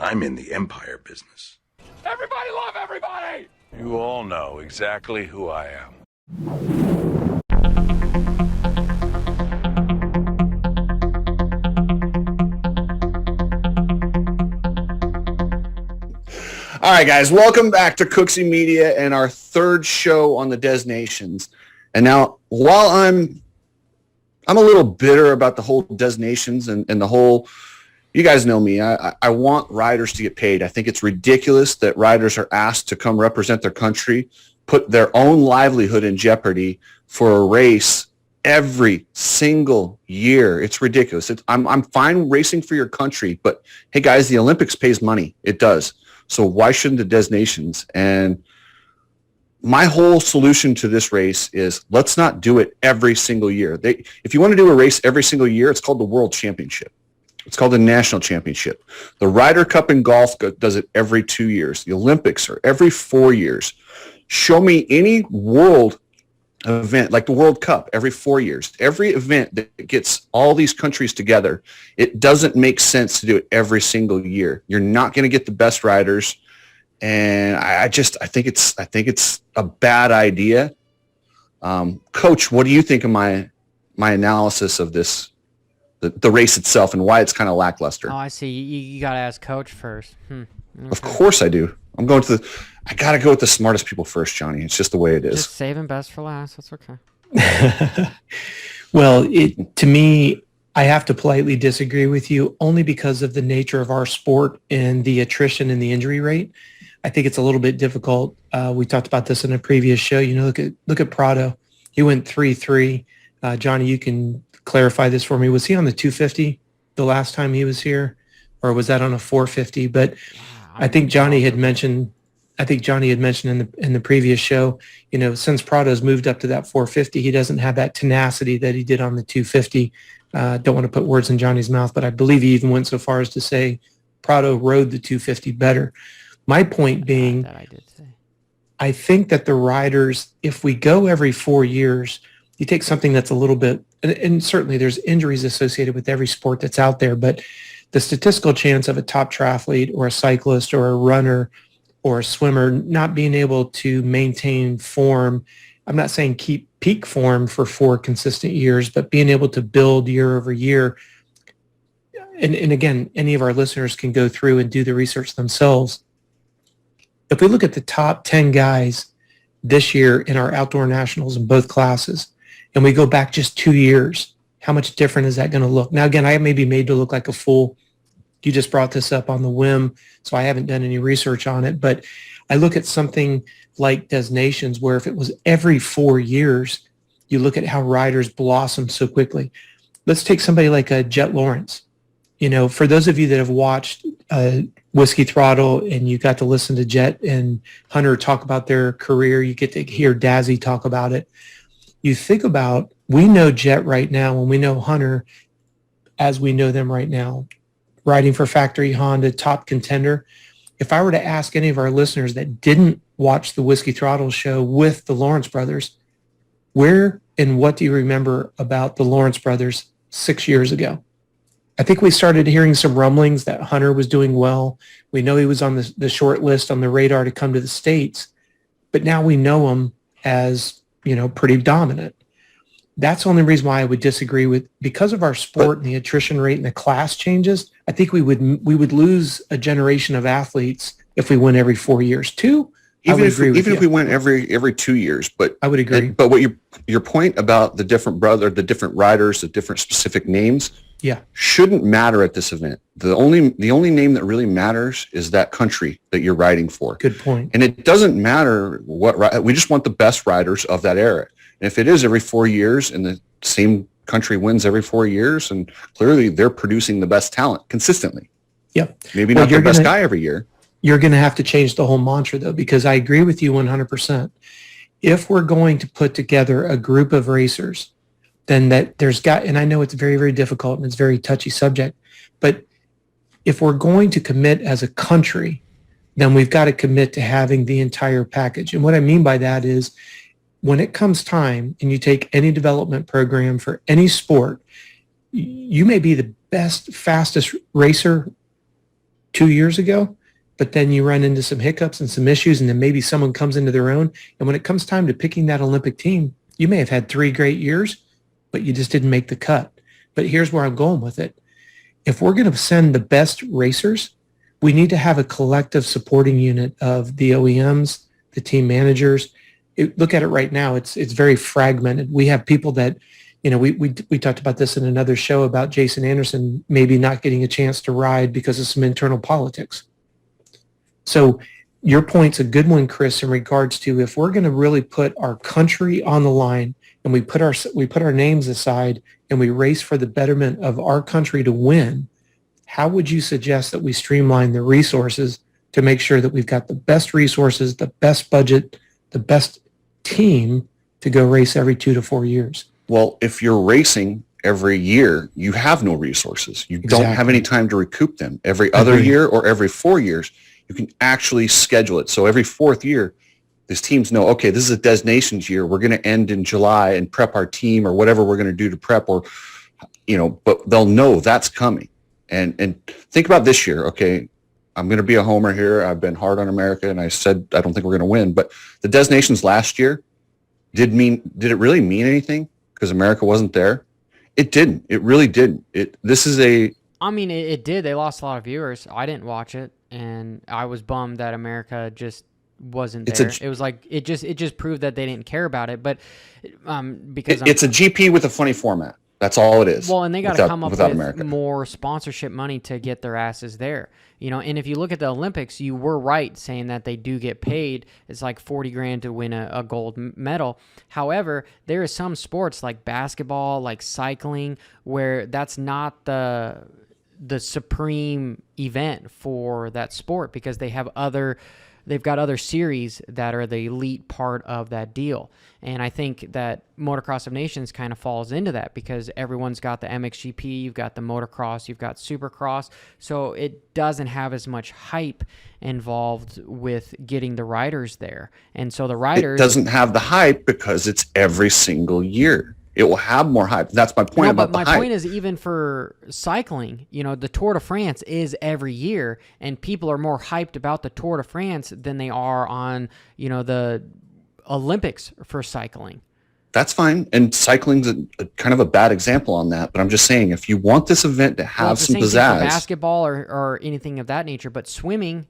I'm in the empire business. Everybody love everybody! You all know exactly who I am. All right, guys, welcome back to Cooksey Media and our third show on the Des Nations. And now, while I'm a little bitter about the whole Des Nations and the whole, you guys know me, I want riders to get paid. I think it's ridiculous that riders are asked to come represent their country, put their own livelihood in jeopardy for a race every single year. It's ridiculous. I'm fine racing for your country, but hey, guys, the Olympics pays money. It does. So why shouldn't the Des Nations? And my whole solution to this race is let's not do it every single year. If you want to do a race every single year, it's called the World Championship. It's called the National Championship. The Ryder Cup in golf does it every 2 years. The Olympics are every 4 years. Show me any world event like the World Cup every 4 years. Every event that gets all these countries together, it doesn't make sense to do it every single year. You're not going to get the best riders, and I think it's a bad idea. Coach, what do you think of my analysis of this, the race itself, and why it's kind of lackluster? Oh, I see. You got to ask Coach first. Okay. Of course I do. I got to go with the smartest people first, Johnny. It's just the way it is. Just saving best for last. That's okay. Well, to me, I have to politely disagree with you only because of the nature of our sport and the attrition and the injury rate. I think it's a little bit difficult. We talked about this in a previous show. You know, look at Prado. He went 3-3. Johnny, you can clarify this for me. Was he on the 250 the last time he was here, or was that on a 450? But I think Johnny had mentioned in the previous show, you know, since Prado's moved up to that 450, he doesn't have that tenacity that he did on the 250. Don't want to put words in Johnny's mouth, but I believe he even went so far as to say Prado rode the 250 better. My point being, that I did say. I think that the riders, if we go every 4 years, you take something that's a little bit, and certainly there's injuries associated with every sport that's out there, but the statistical chance of a top triathlete or a cyclist or a runner or a swimmer not being able to maintain form, I'm not saying keep peak form for 4 consistent years, but being able to build year over year. And again, any of our listeners can go through and do the research themselves. If we look at the top 10 guys this year in our outdoor nationals in both classes, and we go back just 2 years, how much different is that going to look? Now, again, I may be made to look like a fool. You just brought this up on the whim, so I haven't done any research on it. But I look at something like Des Nations, where if it was every 4 years, you look at how riders blossom so quickly. Let's take somebody like a Jet Lawrence. You know, for those of you that have watched Whiskey Throttle and you got to listen to Jet and Hunter talk about their career, you get to hear Dazzy talk about it. You think about, we know Jet right now and we know Hunter as we know them right now, riding for Factory Honda, top contender. If I were to ask any of our listeners that didn't watch the Whiskey Throttle show with the Lawrence brothers, where and what do you remember about the Lawrence brothers 6 years ago? I think we started hearing some rumblings that Hunter was doing well. We know he was on the short list on the radar to come to the States, but now we know him as, you know, pretty dominant. That's the only reason why I would disagree with, because of our sport and the attrition rate and the class changes. I think we would lose a generation of athletes if we went every 4 years. Even if we went every 2 years, but I would agree. But what your point about the different riders, the different specific names, shouldn't matter at this event. The only name that really matters is that country that you're riding for. Good point. And it doesn't matter we just want the best riders of that era. And if it is every 4 years and the same country wins every 4 years, and clearly they're producing the best talent consistently. Yep. Maybe not the best guy every year. You're going to have to change the whole mantra, though, because I agree with you 100%. If we're going to put together a group of racers, then and I know it's very, very difficult and it's a very touchy subject, but if we're going to commit as a country, then we've got to commit to having the entire package. And what I mean by that is, when it comes time and you take any development program for any sport, you may be the best, fastest racer 2 years ago, but then you run into some hiccups and some issues, and then maybe someone comes into their own. And when it comes time to picking that Olympic team, you may have had 3 great years, but you just didn't make the cut. But here's where I'm going with it. If we're going to send the best racers, we need to have a collective supporting unit of the OEMs, the team managers. Look at it right now. It's very fragmented. We have people that, we talked about this in another show about Jason Anderson maybe not getting a chance to ride because of some internal politics. So your point's a good one, Chris, in regards to if we're going to really put our country on the line and we put our names aside and we race for the betterment of our country to win, how would you suggest that we streamline the resources to make sure that we've got the best resources, the best budget, the best team to go race every 2 to 4 years? Well, if you're racing every year, you have no resources. You don't have any time to recoup them. Every other year or every 4 years, you can actually schedule it. So every 4th year, these teams know, okay, this is a designations year. We're going to end in July and prep our team or whatever we're going to do to prep, or, but they'll know that's coming. And think about this year. Okay, I'm going to be a homer here. I've been hard on America, and I said I don't think we're going to win. But the designations last year did it really mean anything because America wasn't there? It didn't. It really didn't. It did. They lost a lot of viewers. I didn't watch it, and I was bummed that America just wasn't there. It was like it just proved that they didn't care about it. But because it's a GP with a funny format. That's all it is. Well, and they got to come up with more sponsorship money to get their asses there. And if you look at the Olympics, you were right saying that they do get paid. It's like $40,000 to win a gold medal. However, there are some sports like basketball, like cycling, where that's not the supreme event for that sport because they've got other series that are the elite part of that deal. And I think that Motocross of Nations kind of falls into that because everyone's got the MXGP, you've got the Motocross, you've got Supercross. So it doesn't have as much hype involved with getting the riders there. And so the riders... It doesn't have the hype because it's every single year. It will have more hype. That's my point about the hype. My point is even for cycling, the Tour de France is every year, and people are more hyped about the Tour de France than they are on, the Olympics for cycling. That's fine, and cycling's a kind of a bad example on that, but I'm just saying if you want this event to have some pizzazz... basketball or anything of that nature, but swimming...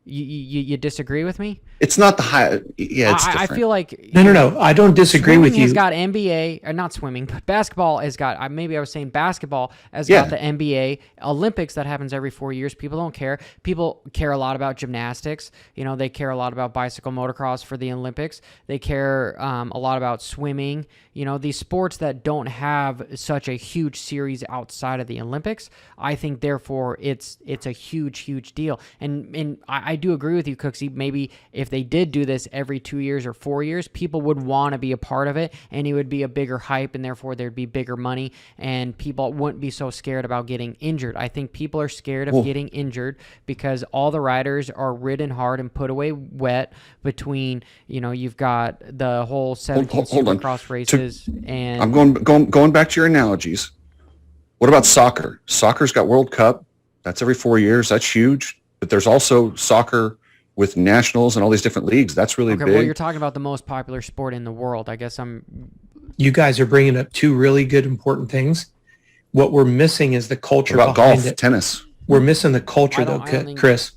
You disagree with me? It's not the high. Yeah, it's different. I feel like no. I don't disagree with you. Has got NBA, or not swimming, but basketball has got. Maybe I was saying basketball has got the NBA Olympics that happens every 4 years. People don't care. People care a lot about gymnastics. They care a lot about bicycle motocross for the Olympics. They care a lot about swimming. These sports that don't have such a huge series outside of the Olympics. I think therefore it's a huge deal. And I do agree with you, Cooksey. Maybe if they did do this every 2 years or 4 years, people would want to be a part of it, and it would be a bigger hype, and therefore there'd be bigger money, and people wouldn't be so scared about getting injured. I think people are scared of getting injured because all the riders are ridden hard and put away wet between, you've got the whole 17 Supercross races. And I'm going back to your analogies. What about soccer? Soccer's got World Cup. That's every 4 years. That's huge. But there's also soccer with nationals and all these different leagues. That's really big. Well, you're talking about the most popular sport in the world. I guess You guys are bringing up two really good, important things. What we're missing is the culture behind golf, it. Tennis. We're missing the culture, though, Chris.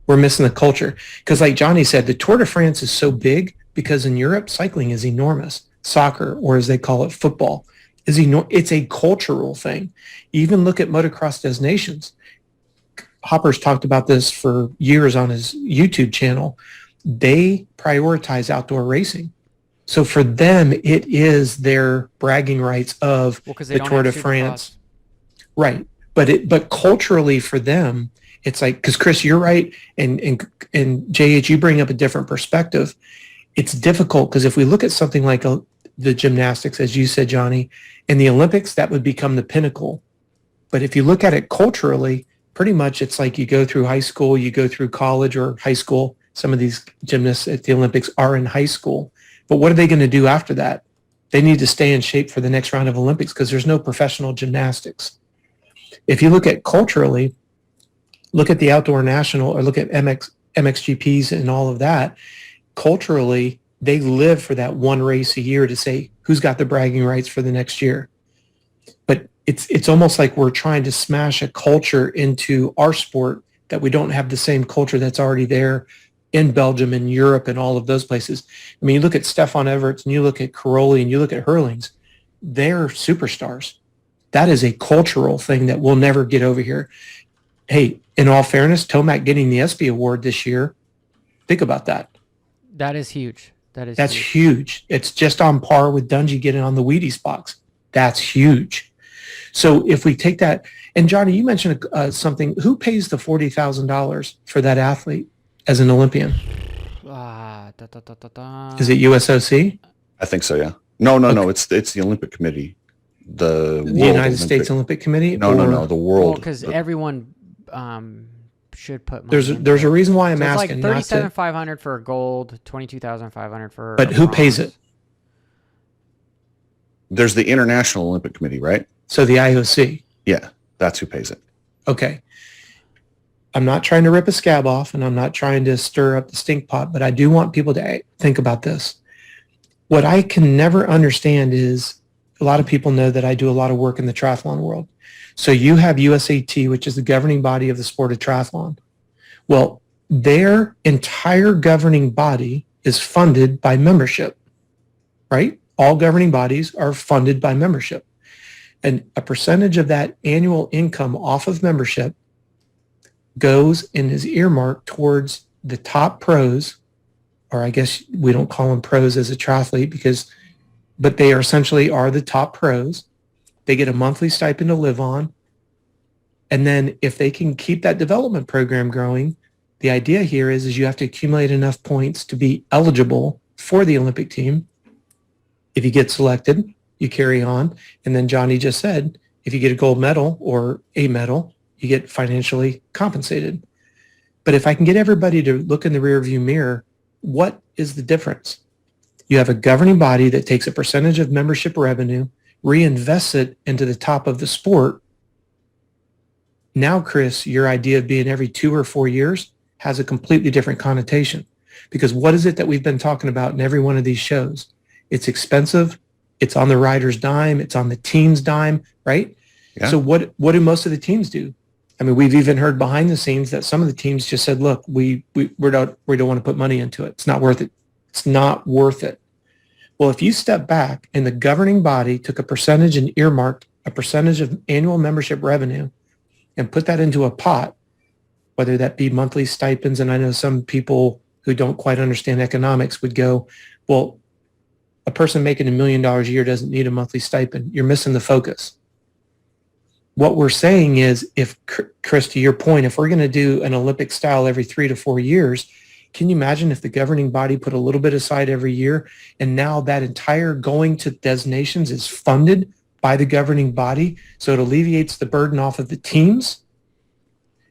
We're missing the culture. Because like Johnny said, the Tour de France is so big because in Europe, cycling is enormous. Soccer, or as they call it, football, it's a cultural thing. You even look at Motocross Designations. Hopper's talked about this for years on his YouTube channel. They prioritize outdoor racing. So for them, it is their bragging rights of the Tour de France. Right. But culturally for them, it's like, because Chris, you're right. And JH, you bring up a different perspective. It's difficult because if we look at something like the gymnastics, as you said, Johnny, in the Olympics, that would become the pinnacle. But if you look at it culturally, pretty much it's like you go through high school, you go through college or high school. Some of these gymnasts at the Olympics are in high school. But what are they going to do after that? They need to stay in shape for the next round of Olympics because there's no professional gymnastics. If you look at culturally, Look at the outdoor national, or look at MXGPs and all of that. Culturally, they live for that one race a year to say who's got the bragging rights for the next year. But it's almost like we're trying to smash a culture into our sport that we don't have the same culture that's already there in Belgium and Europe and all of those places. I mean, you look at Stefan Everts and you look at Caroli and you look at Hurlings, they're superstars. That is a cultural thing that we'll never get over here. Hey, in all fairness, Tomac getting the ESPY award this year, think about that. That is huge. That's huge. It's just on par with Dungey getting on the Wheaties box. That's huge. So if we take that, and Johnny, you mentioned something. Who pays the $40,000 for that athlete as an Olympian? Is it USOC? I think so. Yeah. No. It's the Olympic Committee. The United States Olympic Committee. No. The world. Because everyone should put money. There's a reason why I'm so it's asking. Like $37,500 for gold, $22,500 for. But who pays it? There's the International Olympic Committee, right? So the IOC. Yeah, that's who pays it. Okay. I'm not trying to rip a scab off, and I'm not trying to stir up the stink pot, but I do want people to think about this. What I can never understand is a lot of people know that I do a lot of work in the triathlon world. So you have USAT, which is the governing body of the sport of triathlon. Well, their entire governing body is funded by membership, right? All governing bodies are funded by membership. And a percentage of that annual income off of membership goes and is earmarked towards the top pros, or I guess we don't call them pros as a triathlete but they are essentially the top pros. They get a monthly stipend to live on. And then if they can keep that development program growing, the idea here is you have to accumulate enough points to be eligible for the Olympic team. If you get selected, you carry on. And then Johnny just said, if you get a gold medal or a medal, you get financially compensated. But if I can get everybody to look in the rearview mirror, what is the difference? You have a governing body that takes a percentage of membership revenue, reinvests it into the top of the sport. Now, Chris, your idea of being every 2 or 4 years has a completely different connotation. Because what is it that we've been talking about in every one of these shows? It's expensive. It's on the rider's dime. It's on the team's dime, right? Yeah. So what do most of the teams do? I mean, we've even heard behind the scenes that some of the teams just said, look, we don't want to put money into it. It's not worth it. It's not worth it. Well, if you step back and the governing body took a percentage and earmarked a percentage of annual membership revenue and put that into a pot, whether that be monthly stipends, and I know some people who don't quite understand economics would go, well, a person making $1 million a year doesn't need a monthly stipend. You're missing the focus. What we're saying is, if, Chris, to your point, if we're going to do an Olympic style every 3 to 4 years, can you imagine if the governing body put a little bit aside every year, and now that entire going to designations is funded by the governing body, so it alleviates the burden off of the teams?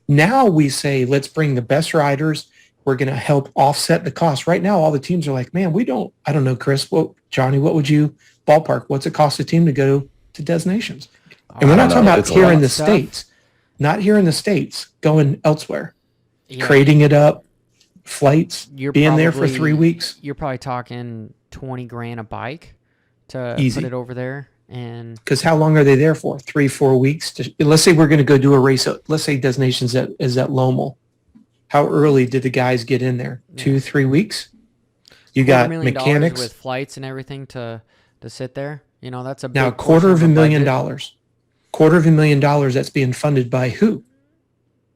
Now we say, let's bring the best riders. We're going to help offset the cost. Right now, all the teams are like, man, I don't know, Chris, Johnny, what would you ballpark? What's it cost a team to go to designations? And we're not talking about here in the States, not here in the States, going elsewhere, creating it up, flights, being there for 3 weeks. You're probably talking $20,000 a bike to Easy. Put it over there. And because how long are they there for? 3-4 weeks? Let's say we're going to go do a race. Let's say designations is at Lomel. How early did the guys get in there? 2-3 weeks? You got mechanics with flights and everything to sit there. You know, that's a big now $250,000. $250,000 that's being funded by who?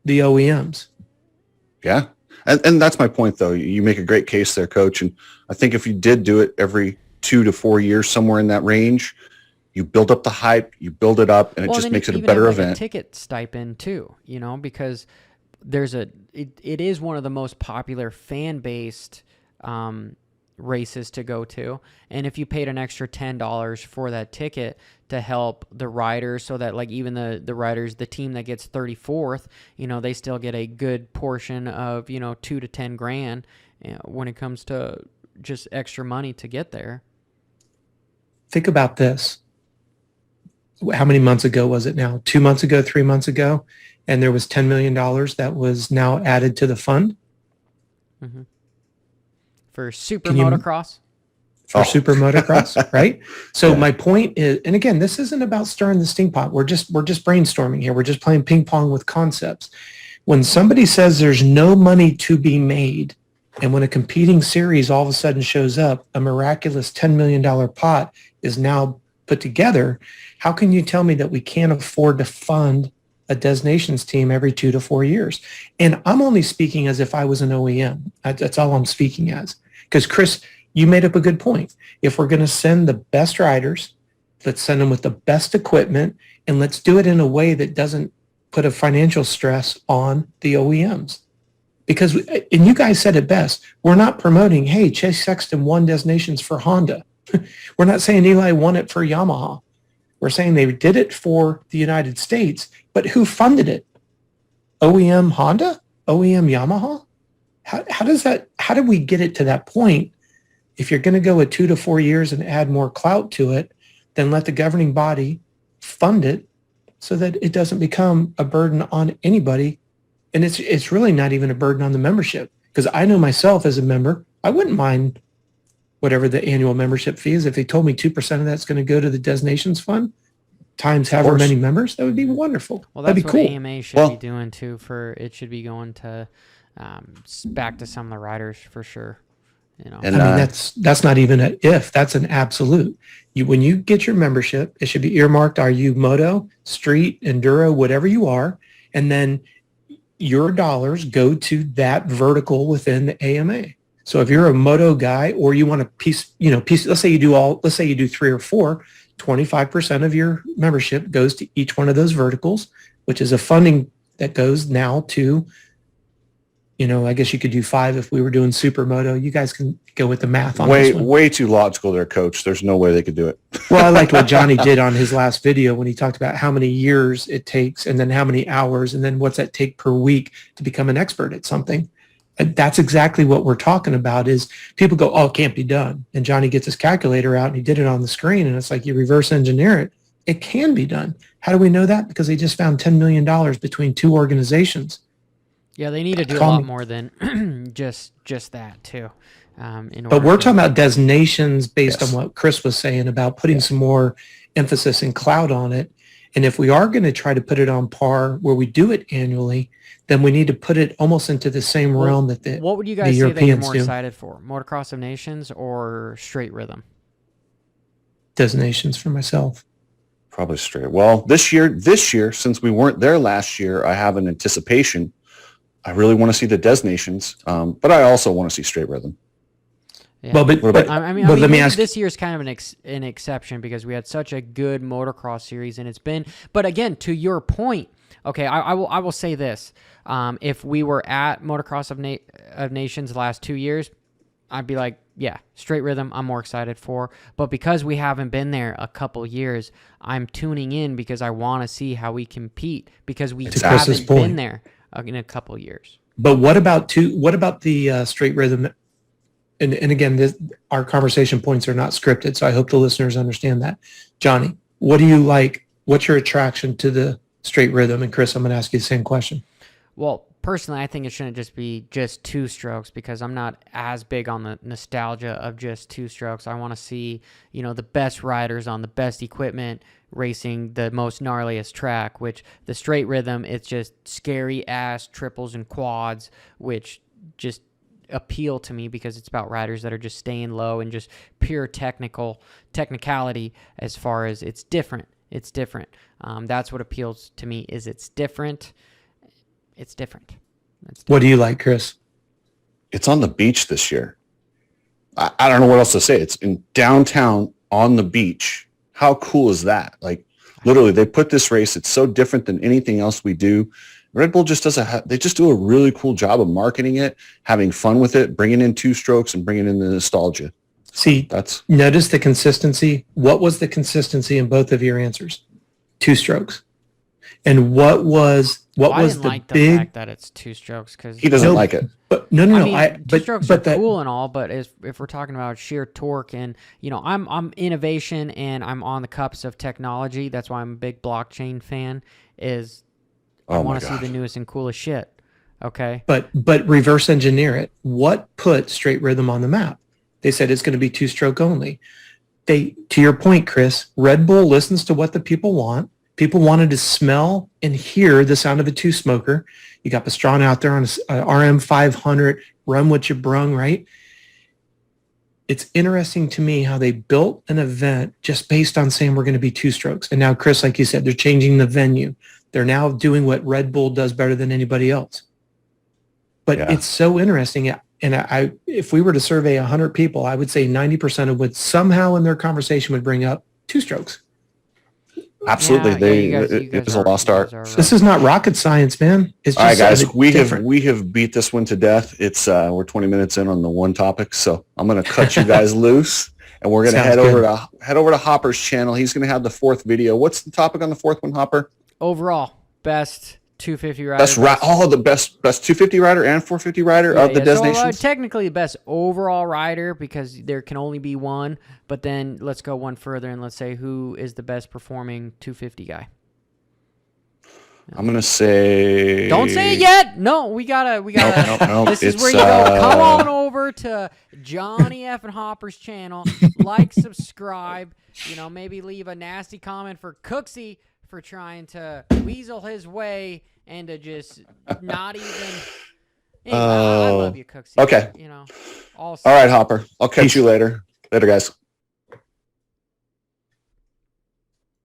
The OEMs. Yeah. And that's my point, though. You make a great case there, Coach. And I think if you did do it every 2 to 4 years, somewhere in that range, you build up the hype, you build it up, and it just makes it a better event. A ticket stipend too, you know, because it is one of the most popular fan-based races to go to. And if you paid an extra $10 for that ticket to help the riders, so that like even the riders, the team that gets 34th, you know, they still get a good portion of, you know, $2 to $10,000 when it comes to just extra money to get there. Think about this. how many months ago was it now? 2 months ago, 3 months ago, and there was $10 million that was now added to the fund. For super motocross. For super motocross, right? So my point is, and again, this isn't about stirring the stink pot. We're just brainstorming here. We're just playing ping pong with concepts. When somebody says there's no money to be made, and when a competing series all of a sudden shows up, a miraculous $10 million pot is now put together, how can you tell me that we can't afford to fund a Destinations team every 2 to 4 years? And I'm only speaking as if I was an OEM. That's all I'm speaking as. Because Chris, you made up a good point. If we're going to send the best riders, let's send them with the best equipment, and let's do it in a way that doesn't put a financial stress on the OEMs. Because, and you guys said it best, we're not promoting, hey, Chase Sexton won Destinations for Honda. We're not saying Eli won it for Yamaha. We're saying they did it for the United States, but who funded it? OEM Honda? OEM Yamaha? How did we get it to that point? If you're going to go with 2 to 4 years and add more clout to it, then let the governing body fund it so that it doesn't become a burden on anybody. And it's really not even a burden on the membership. Because I know myself as a member, I wouldn't mind whatever the annual membership fee is. If they told me 2% of that's going to go to the Destinations Fund times however many members, that would be wonderful. Well, that's that'd be cool. What AMA should be doing too. It should be going to back to some of the riders for sure. You know, And, I mean, that's not even an if, that's an absolute. When you get your membership, it should be earmarked, are you moto, street, enduro, whatever you are, and then your dollars go to that vertical within the AMA. So if you're a moto guy or you want a piece, let's say you do 3 or 4, 25% of your membership goes to each one of those verticals, which is a funding that goes now to, I guess you could do 5 if we were doing supermoto. You guys can go with the math on this one. Way too logical there, Coach. There's no way they could do it. Well, I liked what Johnny did on his last video when he talked about how many years it takes and then how many hours and then what's that take per week to become an expert at something. And that's exactly what we're talking about is people go, oh, it can't be done. And Johnny gets his calculator out and he did it on the screen. And it's like you reverse engineer it. It can be done. How do we know that? Because they just found $10 million between 2 organizations. Yeah, they need to do a lot more than just that too. But we're talking about Destinations based on what Chris was saying about putting some more emphasis and clout on it. And if we are going to try to put it on par where we do it annually, then we need to put it almost into the same realm that the Europeans do. What would you guys say that you're more excited for? Motocross of Nations or Straight Rhythm? Destinations for myself. Probably Straight. Well, this year, since we weren't there last year, I have an anticipation. I really want to see the Destinations, but I also want to see Straight Rhythm. Yeah. Well, but let me ask. This year is kind of an exception because we had such a good motocross series, and it's been. But again, to your point, okay, I will say this: if we were at Motocross of Nations the last 2 years, I'd be like, yeah, Straight Rhythm, I'm more excited for. But because we haven't been there a couple years, I'm tuning in because I want to see how we compete because we haven't been there in a couple years. But what about the Straight Rhythm? And again, our conversation points are not scripted, so I hope the listeners understand that. Johnny, what do you like? What's your attraction to the Straight Rhythm? And Chris, I'm going to ask you the same question. Well, personally, I think it shouldn't just be just 2 strokes because I'm not as big on the nostalgia of just 2 strokes. I want to see, the best riders on the best equipment racing the most gnarliest track, which the Straight Rhythm, it's just scary ass triples and quads, which just appeal to me because it's about riders that are just staying low and just pure technicality as far as it's different. That's what appeals to me is it's different. What do you like, Chris? It's on the beach this year. I don't know what else to say. It's in downtown on the beach. How cool is that? Like literally they put this race. It's so different than anything else we do. Red Bull just they just do a really cool job of marketing it, having fun with it, bringing in 2 strokes and bringing in the nostalgia. See, notice the consistency. What was the consistency in both of your answers? 2 strokes. And what was I didn't the like the big fact that it's 2 strokes because he doesn't like it. But No. I mean, But two-strokes but are that cool and all, but if we're talking about sheer torque and, I'm innovation and I'm on the cups of technology. That's why I'm a big blockchain fan. I want to see the newest and coolest shit. Okay. But reverse engineer it. What put straight rhythm on the map? They said it's going to be two-stroke only. To your point, Chris, Red Bull listens to what the people want. People wanted to smell and hear the sound of a two-smoker. You got Pastrana out there on a RM500, run what you brung, right? It's interesting to me how they built an event just based on saying we're going to be two strokes. And now, Chris, like you said, they're changing the venue. They're now doing what Red Bull does better than anybody else. But it's so interesting. And if we were to survey 100 people, I would say 90% of would somehow in their conversation would bring up two strokes. Absolutely. It was a lost art. This is not rocket science, man. It's just all right, guys. We have beat this one to death. It's we're 20 minutes in on the one topic, so I'm going to cut you guys loose, and we're going to head over to Hopper's channel. He's going to have the fourth video. What's the topic on the fourth one, Hopper? Overall, best 250 rider. The best 250 rider and 450 rider of the designations. So, technically, the best overall rider because there can only be one. But then let's go one further and let's say who is the best performing 250 guy. I'm gonna say. Don't say it yet. No, we gotta. No. This is where you go. Come on over to Johnny F and Hopper's channel. Like, subscribe. Maybe leave a nasty comment for Cooksey for trying to weasel his way and to just not even. Anyway, I love you, Cooksey. Okay. All right, Hopper. I'll catch you later. Later, guys.